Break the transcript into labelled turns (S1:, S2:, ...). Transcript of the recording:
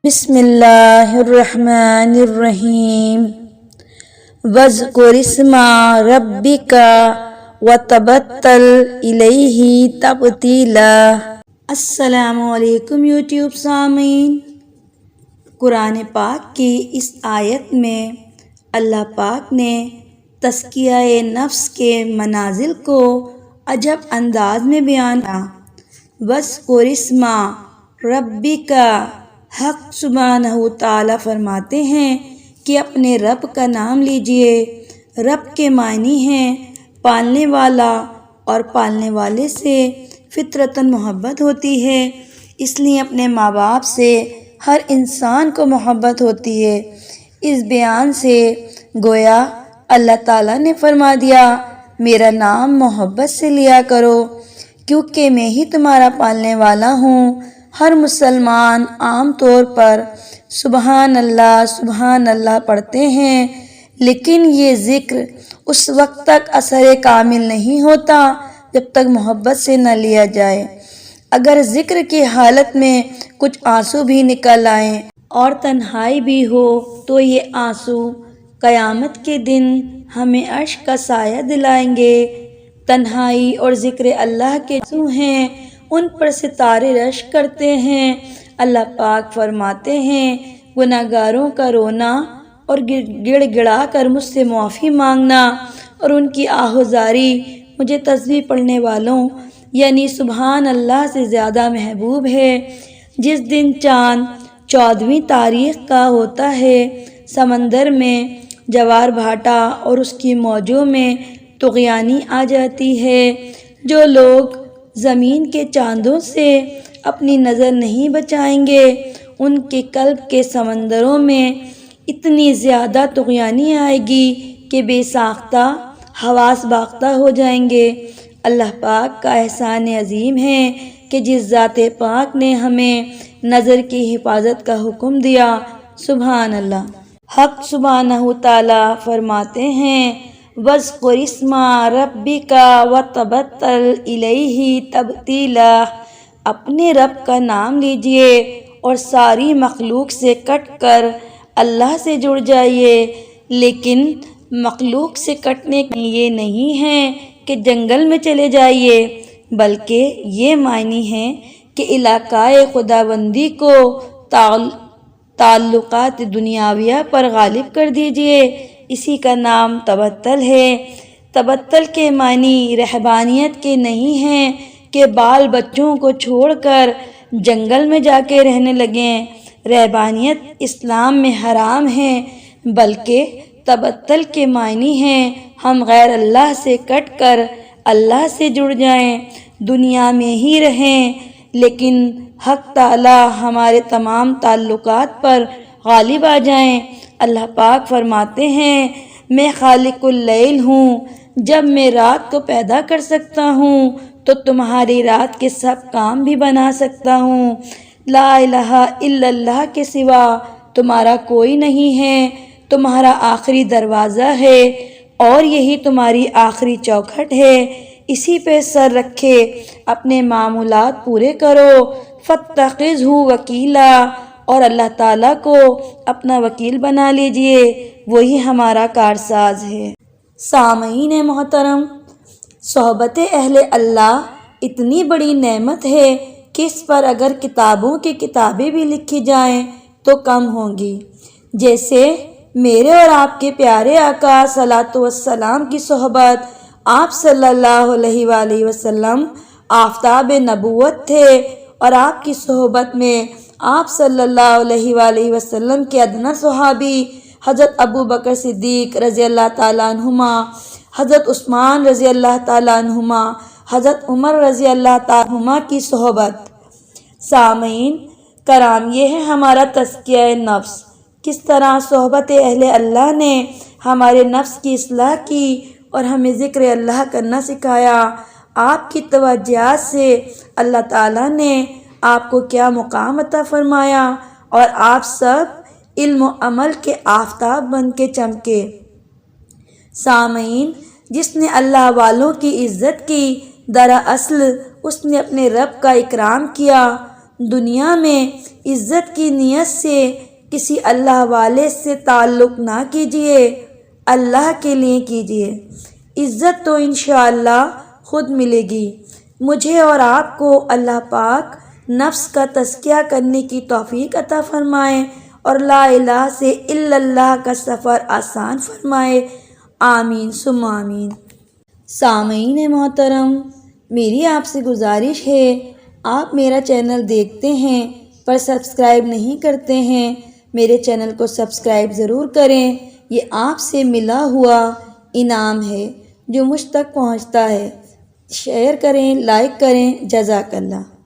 S1: بسم اللہ الرحمن الرحیم وَاذْكُرِ اسْمَ رَبِّكَ وَتَبَتَّلْ إِلَيْهِ تَبْتِيلًا۔ السلام علیکم یوٹیوب سامعین، قرآن پاک کی اس آیت میں اللہ پاک نے تزکیہ نفس کے منازل کو عجب انداز میں بیان کیا۔ وَاذْكُرِ اسْمَ رَبِّكَ، حق سبحانہ تعالیٰ فرماتے ہیں کہ اپنے رب کا نام لیجئے۔ رب کے معنی ہیں پالنے والا، اور پالنے والے سے فطرتاً محبت ہوتی ہے، اس لیے اپنے ماں باپ سے ہر انسان کو محبت ہوتی ہے۔ اس بیان سے گویا اللہ تعالیٰ نے فرما دیا میرا نام محبت سے لیا کرو، کیونکہ میں ہی تمہارا پالنے والا ہوں۔ ہر مسلمان عام طور پر سبحان اللہ پڑھتے ہیں، لیکن یہ ذکر اس وقت تک اثر کامل نہیں ہوتا جب تک محبت سے نہ لیا جائے۔ اگر ذکر کی حالت میں کچھ آنسو بھی نکل آئیں اور تنہائی بھی ہو تو یہ آنسو قیامت کے دن ہمیں عرش کا سایہ دلائیں گے۔ تنہائی اور ذکر اللہ کے آنسو ہیں، ان پر ستارے رشک کرتے ہیں۔ اللہ پاک فرماتے ہیں گناہ گاروں کا رونا اور گڑ گڑا کر مجھ سے معافی مانگنا اور ان کی آہوزاری مجھے تسبیح پڑھنے والوں یعنی سبحان اللہ سے زیادہ محبوب ہے۔ جس دن چاند 14ویں تاریخ کا ہوتا ہے، سمندر میں جوار بھاٹا اور اس کی موجوں میں طغیانی آ جاتی ہے۔ جو لوگ زمین کے چاندوں سے اپنی نظر نہیں بچائیں گے، ان کے قلب کے سمندروں میں اتنی زیادہ طغیانی آئے گی کہ بے ساختہ حواس باختہ ہو جائیں گے۔ اللہ پاک کا احسان عظیم ہے کہ جس ذات پاک نے ہمیں نظر کی حفاظت کا حکم دیا، سبحان اللہ۔ حق سبحانہ تعالیٰ فرماتے ہیں وَاذْكُرِ اسْمَ رَبِّكَ وَتَبَتَّلْ إِلَيْهِ تَبْتِيلًا۔ اپنے رب کا نام لیجئے اور ساری مخلوق سے کٹ کر اللہ سے جڑ جائیے۔ لیکن مخلوق سے کٹنے کا یہ نہیں ہے کہ جنگل میں چلے جائیے، بلکہ یہ معنی ہے کہ علاقۂ خداوندی کو تعلقات دنیاویہ پر غالب کر دیجئے۔ اسی کا نام تبتل ہے۔ تبتل کے معنی رہبانیت کے نہیں ہیں کہ بال بچوں کو چھوڑ کر جنگل میں جا کے رہنے لگیں۔ رہبانیت اسلام میں حرام ہے، بلکہ تبتل کے معنی ہیں ہم غیر اللہ سے کٹ کر اللہ سے جڑ جائیں، دنیا میں ہی رہیں، لیکن حق تعالیٰ ہمارے تمام تعلقات پر غالب آ جائیں۔ اللہ پاک فرماتے ہیں میں خالق اللیل ہوں، جب میں رات کو پیدا کر سکتا ہوں تو تمہاری رات کے سب کام بھی بنا سکتا ہوں۔ لا الہ الا اللہ کے سوا تمہارا کوئی نہیں ہے، تمہارا آخری دروازہ ہے اور یہی تمہاری آخری چوکھٹ ہے، اسی پہ سر رکھے اپنے معمولات پورے کرو۔ فاتخذہ وکیلا، اور اللہ تعالیٰ کو اپنا وکیل بنا لیجئے، وہی ہمارا کارساز ہے۔ سامعین محترم، صحبت اہل اللہ اتنی بڑی نعمت ہے کہ اس پر اگر کتابوں کی کتابیں بھی لکھی جائیں تو کم ہوں گی۔ جیسے میرے اور آپ کے پیارے آقا صلوات و سلام کی صحبت، آپ صلی اللہ علیہ وآلہ وسلم آفتاب نبوت تھے، اور آپ کی صحبت میں آپ صلی اللہ علیہ وآلہ وسلم کے ادنا صحابی حضرت ابو بکر صدیق رضی اللہ تعالیٰ عنہما، حضرت عثمان رضی اللہ تعالیٰ عنہما، حضرت عمر رضی اللہ تعالیٰ عنہما کی صحبت۔ سامعین کرام، یہ ہے ہمارا تزکیہ نفس، کس طرح صحبت اہل اللہ نے ہمارے نفس کی اصلاح کی اور ہمیں ذکر اللہ کرنا سکھایا۔ آپ کی توجہات سے اللہ تعالیٰ نے آپ کو کیا مقام عطا فرمایا اور آپ سب علم و عمل کے آفتاب بن کے چمکے۔ سامعین، جس نے اللہ والوں کی عزت کی، دراصل اس نے اپنے رب کا اکرام کیا۔ دنیا میں عزت کی نیت سے کسی اللہ والے سے تعلق نہ کیجیے، اللہ کے لیے کیجیے، عزت تو انشاءاللہ خود ملے گی۔ مجھے اور آپ کو اللہ پاک نفس کا تزکیہ کرنے کی توفیق عطا فرمائے اور لا الہ سے الا اللہ کا سفر آسان فرمائے، آمین ثم آمین۔ سامعین محترم، میری آپ سے گزارش ہے، آپ میرا چینل دیکھتے ہیں پر سبسکرائب نہیں کرتے ہیں، میرے چینل کو سبسکرائب ضرور کریں، یہ آپ سے ملا ہوا انعام ہے جو مجھ تک پہنچتا ہے۔ شیئر کریں، لائک کریں، جزاک اللہ۔